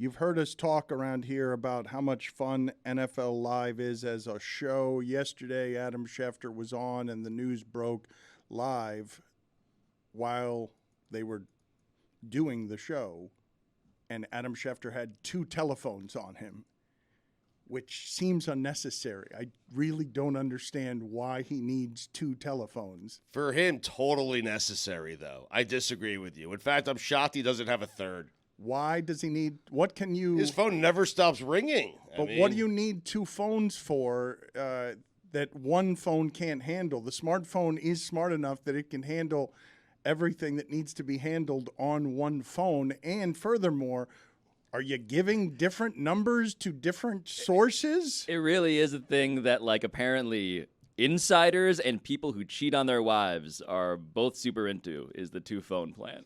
You've heard us talk around here about how much fun NFL Live is as a show. Yesterday, Adam Schefter was on, and the news broke live while they were doing the show, and Adam Schefter had 2 telephones on him, which seems unnecessary. I really don't understand why he needs 2 telephones. For him, totally necessary, though. I disagree with you. In fact, I'm shocked he doesn't have a third. Why does he need? What can you? His phone never stops ringing. But what do you need 2 phones for that one phone can't handle? The smartphone is smart enough that it can handle everything that needs to be handled on one phone. And furthermore, are you giving different numbers to different sources? It really is a thing that, like, apparently insiders and people who cheat on their wives are both super into, is the 2-phone plan.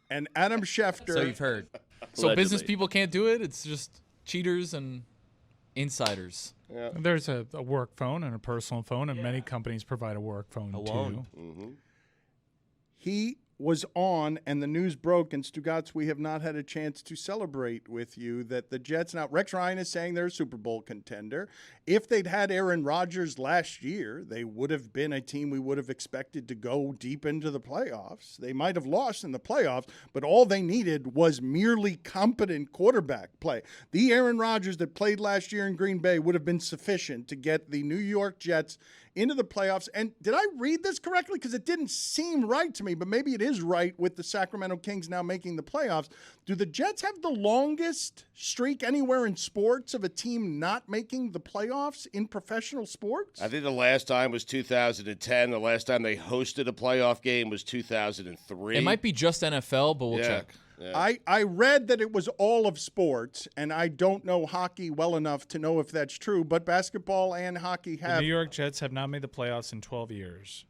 And Adam Schefter. So you've heard. So Allegedly. business people can't do it? It's just cheaters and insiders. Yeah. There's a work phone and a personal phone, and many companies provide a work phone Alone. too. Mm-hmm. He was on, and the news broke, and Stugotz, we have not had a chance to celebrate with you that the Jets, now Rex Ryan is saying they're a Super Bowl contender. If they'd had Aaron Rodgers last year, they would have been a team we would have expected to go deep into the playoffs. They might have lost in the playoffs, but all they needed was merely competent quarterback play. The Aaron Rodgers that played last year in Green Bay would have been sufficient to get the New York Jets into the playoffs. And did I read this correctly? Because it didn't seem right to me, but maybe it is right with the Sacramento Kings now making the playoffs. Do the Jets have the longest streak anywhere in sports of a team not making the playoffs in professional sports? I think the last time was 2010. The last time they hosted a playoff game was 2003. It might be just NFL, but we'll Yeah. check. Yeah. I read that it was all of sports, and I don't know hockey well enough to know if that's true, but basketball and hockey The have. New York Jets have not made the playoffs in 12 years,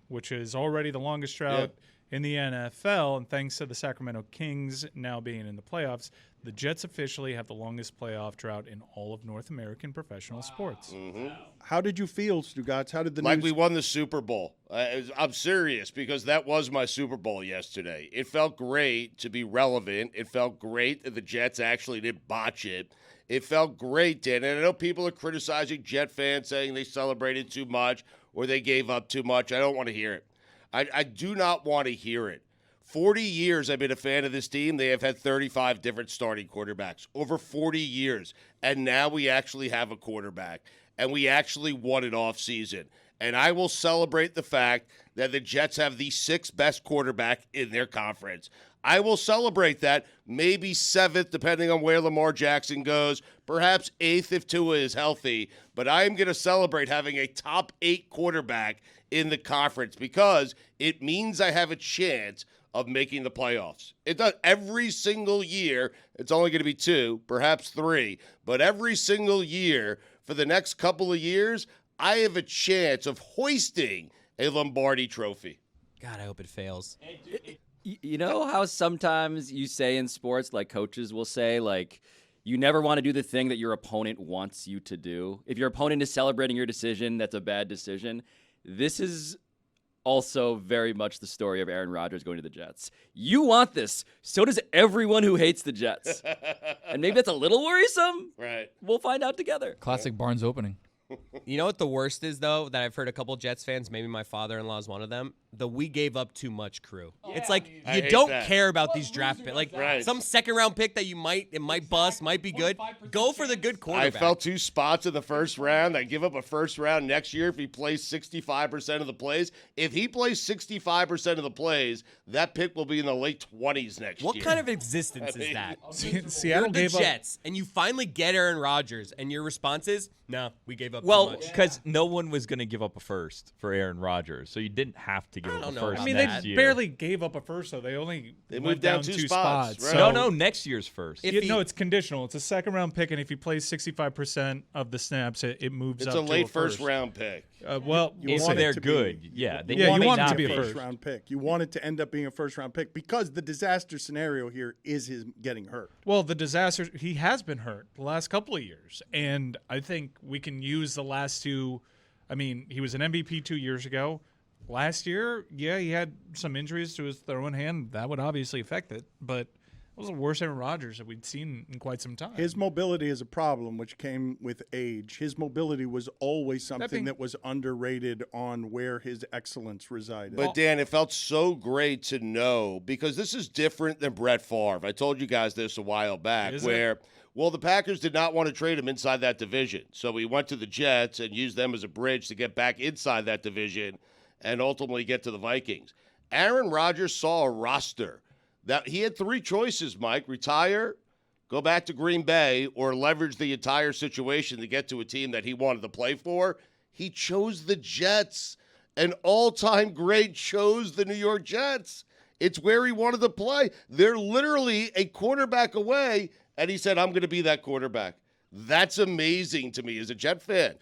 which is already the longest drought in the NFL. And thanks to the Sacramento Kings now being in the playoffs, the Jets officially have the longest playoff drought in all of North American professional sports. Mm-hmm. How did you feel, Stugotz? How did the Like news? we won the Super Bowl. I'm serious because that was my Super Bowl yesterday. It felt great to be relevant. It felt great that the Jets actually didn't botch it. It felt great, Dan. And I know people are criticizing Jet fans, saying they celebrated too much or they gave up too much. I don't want to hear it. I do not want to hear it. 40 years I've been a fan of this team. They have had 35 different starting quarterbacks over 40 years. And now we actually have a quarterback. And we actually won an off season. And I will celebrate the fact that the Jets have the 6th best quarterback in their conference. I will celebrate that, maybe 7th, depending on where Lamar Jackson goes, perhaps 8th if Tua is healthy. But I am going to celebrate having a top 8 quarterback in the conference because it means I have a chance of making the playoffs. It does every single year. It's only going to be 2, perhaps 3, but every single year for the next couple of years, I have a chance of hoisting a Lombardi trophy. God, I hope it fails. You know how sometimes you say in sports, like coaches will say, like, you never want to do the thing that your opponent wants you to do. If your opponent is celebrating your decision, that's a bad decision. This is also very much the story of Aaron Rodgers going to the Jets. You want this. So does everyone who hates the Jets. And maybe that's a little worrisome. Right. We'll find out together. Classic Barnes opening. You know what the worst is, though, that I've heard a couple Jets fans, maybe my father-in-law is one of them, the we gave up too much crew. It's like I you hate don't that. care about these draft picks. Like Right. some second-round pick that it might bust, might be good. Go for the good I quarterback. felt 2 spots in the first round. I give up a first round next year if he plays 65% of the plays. If he plays 65% of the plays, that pick will be in the late 20s next year. What kind of existence is that? Seattle You're the gave up. Jets, and you finally get Aaron Rodgers, and your response is, no, we gave up too Well, much. because no one was going to give up a first for Aaron Rodgers, so you didn't have to give I up a don't know first about I mean, next they year. barely gave up a first, though. They only They went moved down down 2 spots, right. So No, next year's first. If he- no, it's conditional. It's a second-round pick, and if he plays 65% of the snaps, it moves It's up a to late a first round pick. Well, You if want it they're to be- good, yeah. They Yeah, you may want it not to be a be. first. round pick. You want it to end up being a first-round pick because the disaster scenario here is his getting hurt. Well, the disaster, he has been hurt the last couple of years. And I think we can use the last 2. I mean, he was an MVP 2 years ago. Last year, yeah, he had some injuries to his throwing hand. That would obviously affect it. But was the worst Aaron Rodgers that we'd seen in quite some time. His mobility is a problem, which came with age. His mobility was always something that was underrated on where his excellence resided. But, Dan, it felt so great to know, because this is different than Brett Favre. I told you guys this a while back, well, the Packers did not want to trade him inside that division. So he went to the Jets and used them as a bridge to get back inside that division and ultimately get to the Vikings. Aaron Rodgers saw a roster that he had 3 choices, Mike: retire, go back to Green Bay, or leverage the entire situation to get to a team that he wanted to play for. He chose the Jets. An all-time great chose the New York Jets. It's where he wanted to play. They're literally a quarterback away, and he said, I'm going to be that quarterback. That's amazing to me as a Jet fan.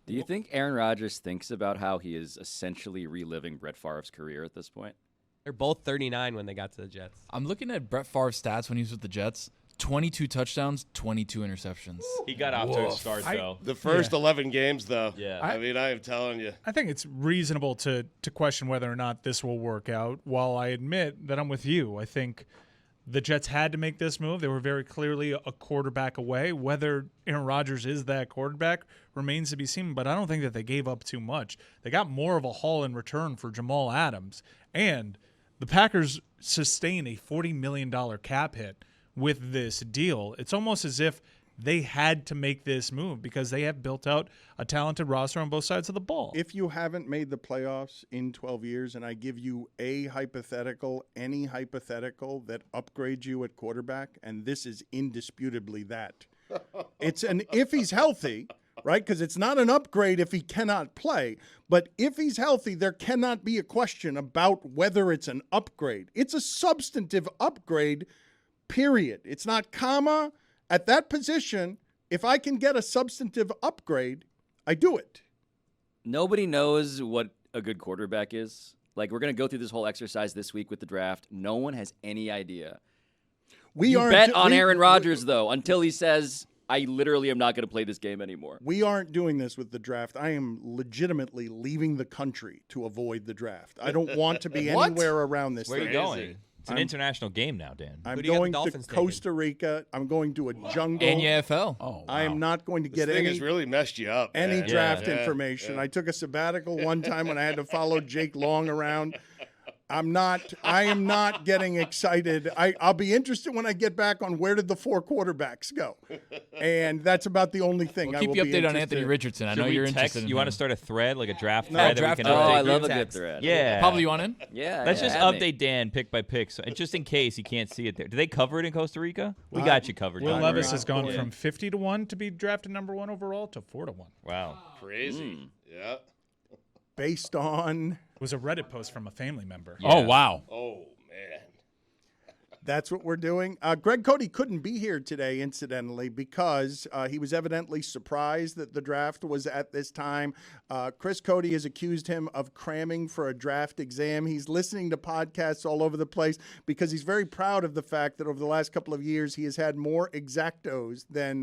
Do you think Aaron Rodgers thinks about how he is essentially reliving Brett Favre's career at this point? They're both 39 when they got to the Jets. I'm looking at Brett Favre's stats when he was with the Jets. 22 touchdowns, 22 interceptions. He got off to a start, though. The first 11 games, though. Yeah. I mean, I am telling you. I think it's reasonable to question whether or not this will work out. While I admit that I'm with you, I think the Jets had to make this move. They were very clearly a quarterback away. Whether Aaron Rodgers is that quarterback remains to be seen, but I don't think that they gave up too much. They got more of a haul in return for Jamal Adams, and the Packers sustain a $40 million cap hit with this deal. It's almost as if they had to make this move because they have built out a talented roster on both sides of the ball. If you haven't made the playoffs in 12 years, and I give you a hypothetical, any hypothetical that upgrades you at quarterback, and this is indisputably that. It's an if he's healthy, right? Because it's not an upgrade if he cannot play. But if he's healthy, there cannot be a question about whether it's an upgrade. It's a substantive upgrade, period. It's not comma. At that position, if I can get a substantive upgrade, I do it. Nobody knows what a good quarterback is. Like, we're going to go through this whole exercise this week with the draft. No one has any idea. You bet on Aaron Rodgers, though, until he says, I literally am not going to play this game anymore. We aren't doing this with the draft. I am legitimately leaving the country to avoid the draft. I don't want to be anywhere around this Where are thing. you going? It's an international game now, Dan. I'm Who do you got going the to Dolphins Costa Rica. I'm going to a jungle. And UFL. Oh, wow. I am not going to This get thing any has really messed you up. man. draft Yeah, information. yeah. I took a sabbatical one time when I had to follow Jake Long around. I am not getting excited. I'll be interested when I get back on where did the 4 quarterbacks go. And that's about the only thing. We'll keep you updated on Anthony Richardson. I know you're interested in You want to him. start a thread, like a draft No, thread draft that we Oh, can thread. I update? love a good text. thread. Yeah. Pablo, you want in? Yeah. Let's yeah, just add me. update Dan pick by pick, and just in case he can't see it there. Do they cover it in Costa Rica? We got you covered. Will Don. Levis Right. has gone from 50 to 1 to be drafted number 1 overall to 4 to 1. Wow. Crazy. Yeah. based on It was a Reddit post from a family member. Yeah. Oh, wow. Oh, man. that's what we're doing. Greg Cody couldn't be here today, incidentally, because he was evidently surprised that the draft was at this time. Chris Cody has accused him of cramming for a draft exam. He's listening to podcasts all over the place because he's very proud of the fact that over the last couple of years he has had more exactos than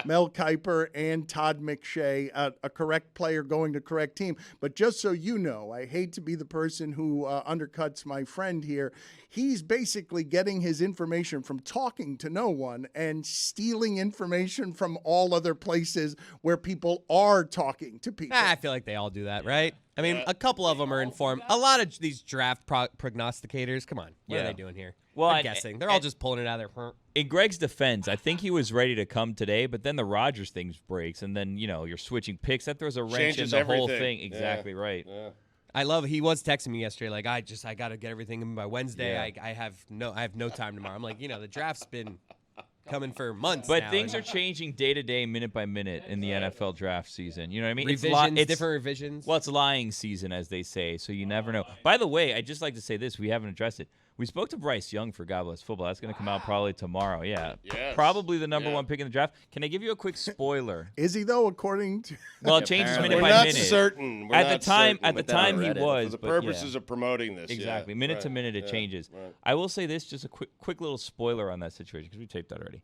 Mel Kiper and Todd McShay, a correct player going to correct team. But just so you know, I hate to be the person who undercuts my friend here. He's basically getting his information from talking to no one and stealing information from all other places where people are talking to people. I feel like they all do that, right? I mean, a couple of them are informed. A lot of these draft prognosticators, come on, what are Yeah. they doing here? Well, They're and- guessing. They're all just pulling it out of their. In Greg's defense, I think he was ready to come today, but then the Rodgers thing breaks, and then, you're switching picks. That throws a wrench Changes in the whole everything. thing. Exactly right. Yeah. I love. He was texting me yesterday, like I got to get everything in by Wednesday. Yeah. I have no time tomorrow. I'm like, the draft's been coming for months. But now, things are and changing day to day, minute by minute in the NFL draft season. You know what I mean? revisions, It's different revisions. Well, it's lying season, as they say, so you never know. By the way, I'd just like to say this. We haven't addressed it. We spoke to Bryce Young for God Bless Football. That's going to come out probably tomorrow. Yeah. Yes. Probably the number Yeah. one pick in the draft. Can I give you a quick spoiler? Is he, though, according to... Well, it changes minute We're by not minute. certain. We're At the not time, certain. at the Put that on time he Reddit. was. For the but yeah. purposes of promoting this. Exactly. Yeah. Minute Right. to minute, it Yeah. changes. Right. I will say this, just a quick little spoiler on that situation, because we taped that already.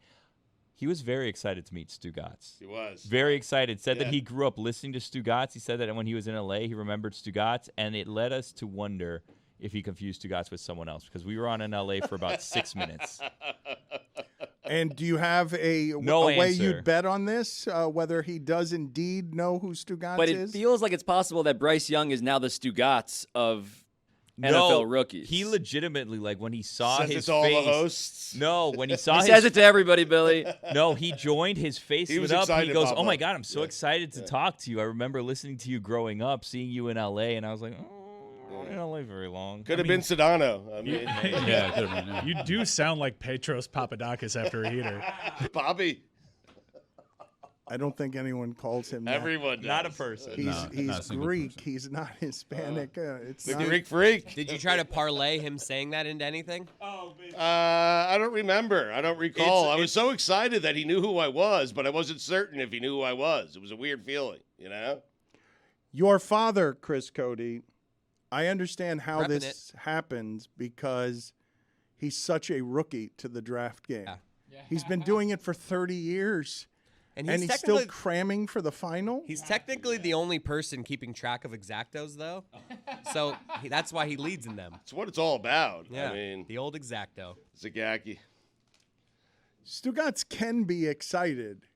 He was very excited to meet Stugotz. He was. Very excited. Said that Yeah. he grew up listening to Stugotz. He said that when he was in LA, he remembered Stugotz, and it led us to wonder if he confused Stugotz with someone else because we were on in LA for about 6 minutes. And do you have a way answer. you'd bet on this, whether he does indeed know who Stugotz But it is? feels like it's possible that Bryce Young is now the Stugotz of No, NFL rookies. he legitimately, like, when he saw Says his it's all the face. hosts. No, when he saw He his says it to everybody, Billy. No, he joined. His face He was lit up. excited, He goes, Papa. "Oh my god, I'm so excited to talk to you. I remember listening to you growing up, seeing you in LA, and I was like, oh, I'm not in LA very long." Could have been Sedano. I mean, Yeah, it could have been. Yeah. You do sound like Petros Papadakis after a heater. Bobby. I don't think anyone calls him that. Everyone does. Not a person. He's, No, not a he's single Greek. person. He's not Hispanic. It's The not. Greek freak. Did you try to parlay him saying that into anything? I don't remember. I don't recall. It's- I was so excited that he knew who I was, but I wasn't certain if he knew who I was. It was a weird feeling, you know? Your father, Chris Cody, I understand how Repping this happens because he's such a rookie to the draft game. He's been doing it for 30 years, And and he's he's still technically cramming for the final. he's technically the only person keeping track of exactos, though. So that's why he leads in them. It's what it's all about. Yeah, I mean, the old exacto. Zagacki. Stugotz can be excited,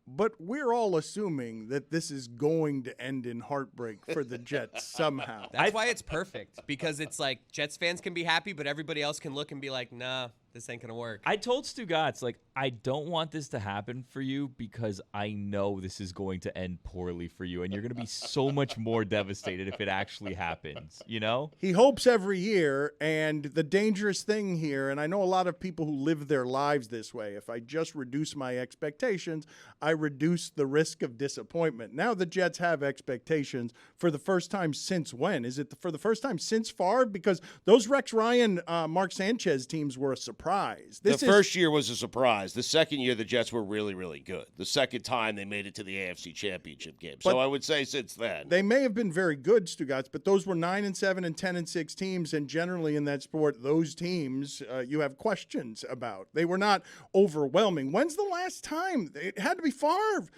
but we're all assuming that this is going to end in heartbreak for the Jets somehow. That's why it's perfect, because it's like Jets fans can be happy, but everybody else can look and be like, nah, this ain't gonna work. I told Stugotz, like, I don't want this to happen for you because I know this is going to end poorly for you, and you're going to be so much more devastated if it actually happens, you know? He hopes every year, and the dangerous thing here, and I know a lot of people who live their lives this way, if I just reduce my expectations, I reduce the risk of disappointment. Now the Jets have expectations for the first time since when? Is it for the first time since Favre? Because those Rex Ryan, Mark Sanchez teams were a surprise. The first year was a surprise. The second year, the Jets were really, really good. The second time, they made it to the AFC Championship game. So But I would say since then. They may have been very good, Stugotz, but those were 9-7 and 10-6 teams, and generally in that sport, those teams you have questions about. They were not overwhelming. When's the last time? It had to be Favre.